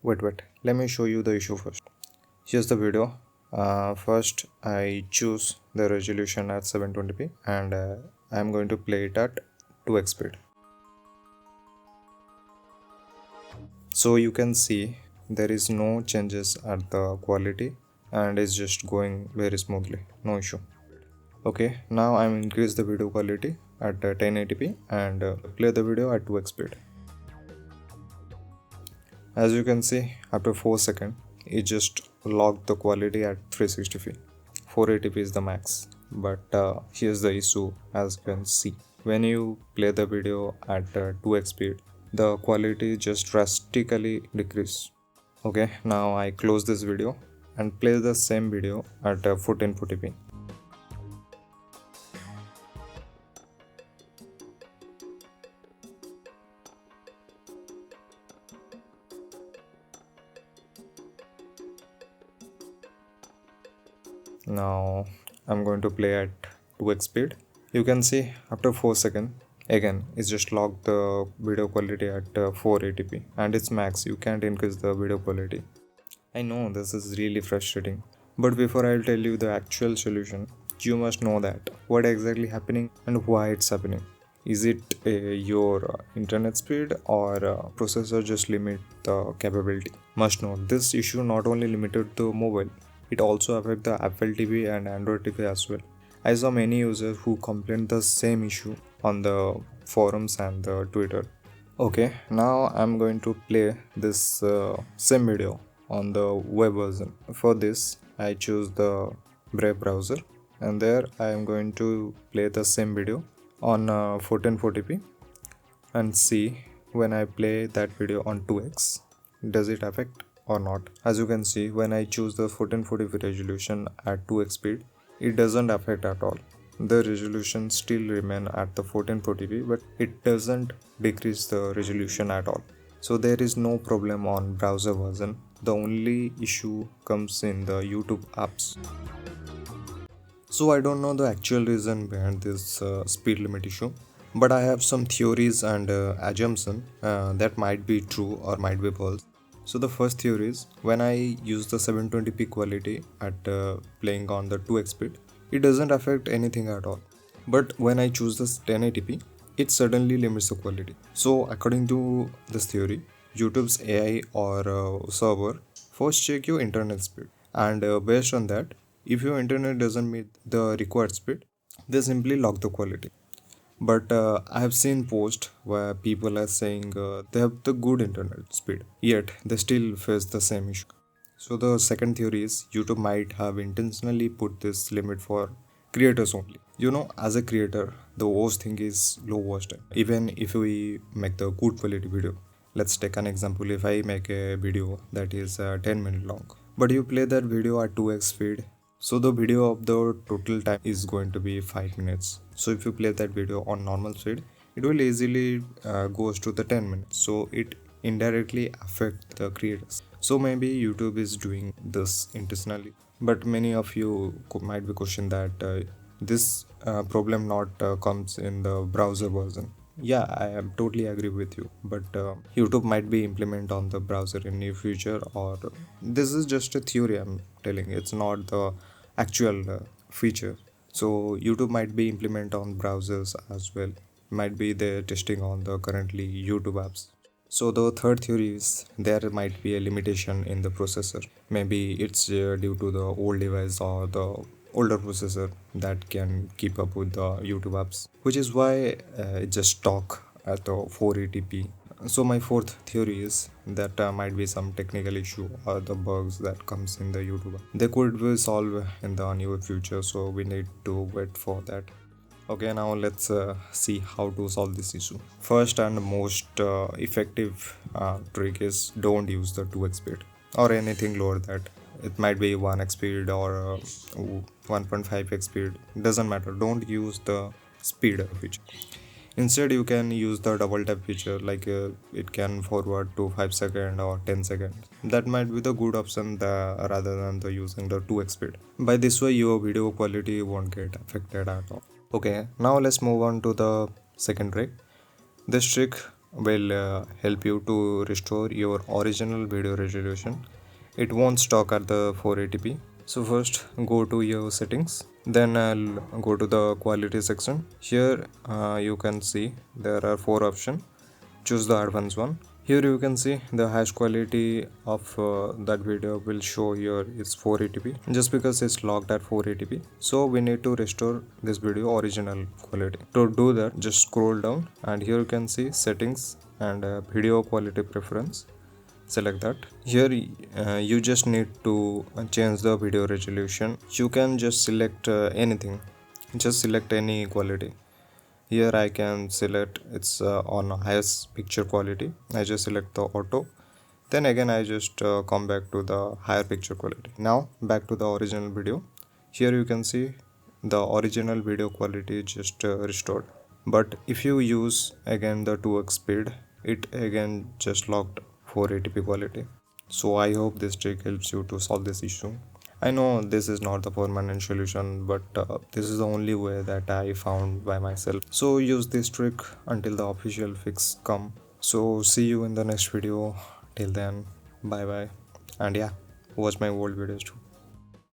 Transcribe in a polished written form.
Wait, let me show you the issue first. Here's the video. First I choose the resolution at 720p and I'm going to play it at 2x speed. So you can see there is no changes at the quality and it's just going very smoothly, no issue. Okay, now I'm increase the video quality at 1080p and play the video at 2x speed. As you can see, after 4 seconds, it just locked the quality at 360p. 480p is the max. But here's the issue, as you can see. When you play the video at 2x speed, the quality just drastically decrease. Okay, now I close this video and play the same video at 1440p. Now I'm going to play at 2x speed. You can see after 4 seconds again it's just locked the video quality at 480p and it's max. You can't increase the video quality. I know this is really frustrating, but before I'll tell you the actual solution, you must know that what exactly happening and why it's happening. Is it your internet speed or processor just limit the capability? Must know this issue not only limited to mobile, it also affect the Apple TV and Android TV as well. I saw many users who complained the same issue on the forums and the Twitter. Okay, now I'm going to play this same video on the web version. For this, I choose the Brave browser and there I am going to play the same video on 1440p and see when I play that video on 2x, does it affect or not. As you can see, when I choose the 1440p resolution at 2x speed, it doesn't affect at all. The resolution still remain at the 1440p, but it doesn't decrease the resolution at all. So there is no problem on browser version. The only issue comes in the YouTube apps. So I don't know the actual reason behind this speed limit issue, but I have some theories and assumption that might be true or might be false. So the first theory is when I use the 720p quality at playing on the 2x speed, it doesn't affect anything at all. But when I choose this 1080p, it suddenly limits the quality. So according to this theory, YouTube's AI or server first check your internet speed, and based on that, if your internet doesn't meet the required speed, they simply lock the quality. But I have seen posts where people are saying they have the good internet speed, yet they still face the same issue. So the second theory is YouTube might have intentionally put this limit for creators only. As a creator, the worst thing is low watch time. Even if we make the good quality video, let's take an example. If I make a video that is 10 minutes long, but you play that video at 2x speed, so the video of the total time is going to be 5 minutes. So if you play that video on normal speed, it will easily goes to the 10 minutes. So it indirectly affect the creators. So maybe YouTube is doing this intentionally. But many of you might be question that this problem not comes in the browser version. Yeah, I am totally agree with you, but YouTube might be implement on the browser in near future, or this is just a theory I'm telling. It's not the actual feature. So YouTube might be implement on browsers as well. Might be they're testing on the currently YouTube apps. So the third theory is there might be a limitation in the processor. Maybe it's due to the old device or the older processor that can keep up with the YouTube apps, which is why it just talk at the 480p. So my fourth theory is that might be some technical issue or the bugs that comes in the YouTube. They could be solved in the near future, so we need to wait for that. Okay, now let's see how to solve this issue. First and most effective trick is don't use the 2x speed or anything lower that. It might be 1x speed or 1.5x speed, doesn't matter. Don't use the speed feature. Instead, you can use the double tap feature, like it can forward to 5 seconds or 10 seconds. That might be the good option rather than the using the 2x speed. By this way, your video quality won't get affected at all. Okay, now let's move on to the second trick. This trick will help you to restore your original video resolution. It won't stop at the 480p. So first go to your settings, then I'll go to the quality section. Here you can see there are 4 options. Choose the advanced one. Here you can see the hash quality of that video will show here is 480p just because it's locked at 480p. So we need to restore this video original quality. To do that, just scroll down and here you can see settings and video quality preference. Select that. Here you just need to change the video resolution. You can just select anything, just select any quality. Here I can select it's on highest picture quality. I just select the auto, then again I just come back to the higher picture quality. Now back to the original video. Here you can see the original video quality just restored, but if you use again the 2x speed, it again just locked 480p quality. So I hope this trick helps you to solve this issue. I know this is not the permanent solution, but this is the only way that I found by myself. So use this trick until the official fix come. So see you in the next video. Till then, bye bye. And yeah, watch my old videos too.